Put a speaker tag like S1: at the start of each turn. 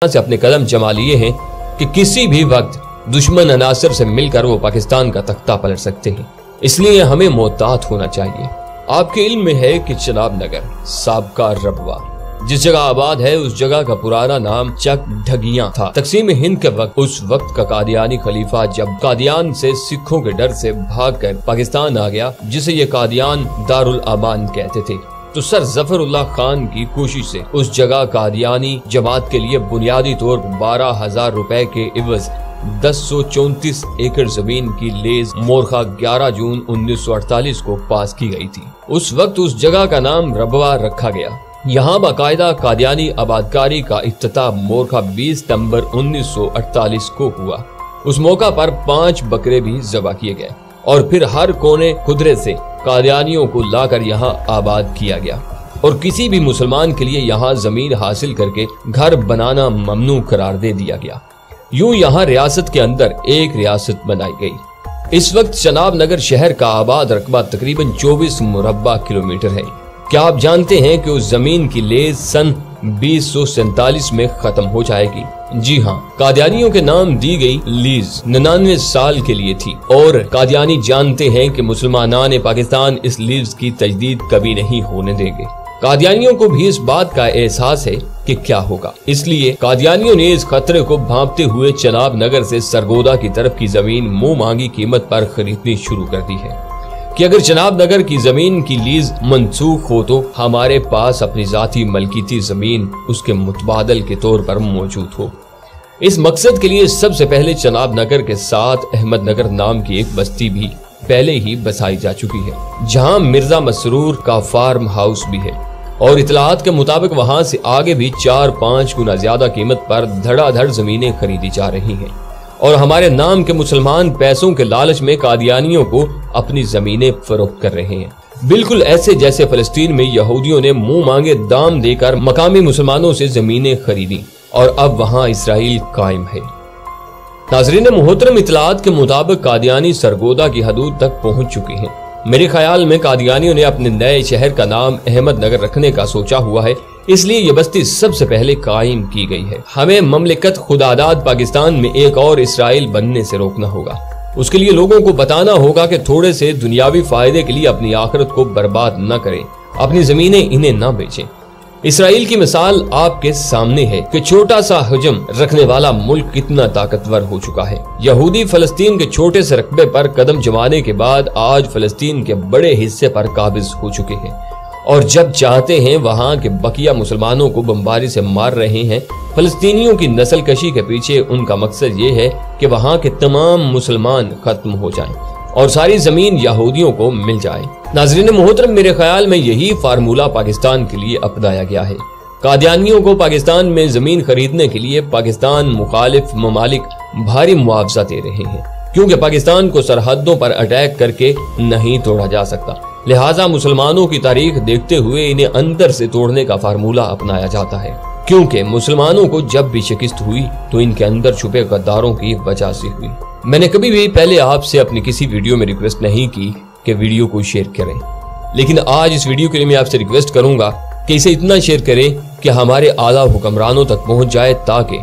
S1: से अपने कदम जमा लिए हैं कि किसी भी वक्त दुश्मन अनासर से मिलकर वो पाकिस्तान का तख्ता पलट सकते हैं। इसलिए हमें मोहतात होना चाहिए। आपके इल्म में है कि चनाब नगर साबका रबवा जिस जगह आबाद है उस जगह का पुराना नाम चक ढगियां था। तकसीम हिंद के वक्त उस वक्त का कादियानी खलीफा जब कादियान से सिखों के डर से भागकर पाकिस्तान आ गया, जिसे ये कादियान दारुल अमान कहते थे, तो सर जफरुल्लाह खान की कोशिश से उस जगह कादियानी जमात के लिए बुनियादी तौर पर 12,000 रुपए के इवज 1034 एकड़ जमीन की लेज मोरखा 11 जून 1948 को पास की गई थी। उस वक्त उस जगह का नाम रबवा रखा गया। यहाँ बाकायदा कादियानी आबादकारी का इफ्तिताह मोरखा 20 सितंबर 1948 को हुआ। उस मौका पर 5 बकरे भी ज़बह किए गए और फिर हर कोने खुदरे से कादियानियों को लाकर यहाँ आबाद किया गया और किसी भी मुसलमान के लिए यहाँ जमीन हासिल करके घर बनाना ममनू करार दे दिया गया। यूं यहाँ रियासत के अंदर एक रियासत बनाई गई। इस वक्त चनाब नगर शहर का आबाद रकबा तकरीबन 24 मुरब्बा किलोमीटर है। क्या आप जानते हैं कि उस जमीन की लेज सन 2047 में खत्म हो जाएगी? जी हाँ, कादियानियों के नाम दी गई लीज 99 साल के लिए थी और कादियानी जानते हैं कि मुसलमानान पाकिस्तान इस लीज की तजदीद कभी नहीं होने देंगे। कादियानियों को भी इस बात का एहसास है कि क्या होगा, इसलिए कादियानियों ने इस खतरे को भांपते हुए चनाब नगर से सरगोदा की तरफ की जमीन मुंह मांगी कीमत पर खरीदनी शुरू कर दी है कि अगर चनाब नगर की जमीन की लीज मनसूख हो तो हमारे पास अपनी जाती मलकीती जमीन उसके मुतबादल के तौर पर मौजूद हो। इस मकसद के लिए सबसे पहले चनाब नगर के साथ अहमद नगर नाम की एक बस्ती भी पहले ही बसाई जा चुकी है, जहां मिर्जा मसरूर का फार्म हाउस भी है और इतलात के मुताबिक वहां से आगे भी 4-5 गुना ज्यादा कीमत पर धड़ाधड़ जमीनें खरीदी जा रही हैं और हमारे नाम के मुसलमान पैसों के लालच में कादियानियों को अपनी जमीनें फरोख्त कर रहे हैं, बिल्कुल ऐसे जैसे फलस्तीन में यहूदियों ने मुंह मांगे दाम देकर मकामी मुसलमानों से जमीनें खरीदी और अब वहां इसराइल कायम है। नाज़रीन मोहतरम, इतलात के मुताबिक कादियानी सरगोदा की हदूद तक पहुंच चुके हैं। मेरे ख्याल में कादियानियों ने अपने नए शहर का नाम अहमद नगर रखने का सोचा हुआ है, इसलिए ये बस्ती सबसे पहले कायम की गई है। हमें ममलिकत खुदादाद पाकिस्तान में एक और इसराइल बनने से रोकना होगा। उसके लिए लोगों को बताना होगा कि थोड़े से दुनियावी फायदे के लिए अपनी आखिरत को बर्बाद न करें, अपनी जमीनें इन्हें न बेचें। इसराइल की मिसाल आपके सामने है कि छोटा सा हजम रखने वाला मुल्क कितना ताकतवर हो चुका है। यहूदी फलस्तीन के छोटे से रकबे पर कदम जमाने के बाद आज फलस्तीन के बड़े हिस्से पर काबिज हो चुके हैं और जब चाहते हैं वहां के बकिया मुसलमानों को बमबारी से मार रहे हैं। फलस्तीनियों की नस्ल कशी के पीछे उनका मकसद ये है कि वहां के तमाम मुसलमान खत्म हो जाएं और सारी जमीन यहूदियों को मिल जाए। नाज़रीन मोहतरम, मेरे ख्याल में यही फार्मूला पाकिस्तान के लिए अपनाया गया है। कादियानियों को पाकिस्तान में जमीन खरीदने के लिए पाकिस्तान मुखालिफ ममालिक भारी मुआवजा दे रहे हैं, क्योंकि पाकिस्तान को सरहदों पर अटैक करके नहीं तोड़ा जा सकता। लिहाजा मुसलमानों की तारीख देखते हुए इन्हें अंदर से तोड़ने का फार्मूला अपनाया जाता है, क्योंकि मुसलमानों को जब भी शिकस्त हुई तो इनके अंदर छुपे गद्दारों की वजह से हुई। मैंने कभी भी पहले आपसे अपनी किसी वीडियो में रिक्वेस्ट नहीं की कि वीडियो को शेयर करें, लेकिन आज इस वीडियो के लिए मैं आपसे रिक्वेस्ट करूंगा कि इसे इतना शेयर करें कि हमारे आला हुक्मरानों तक पहुंच जाए ताकि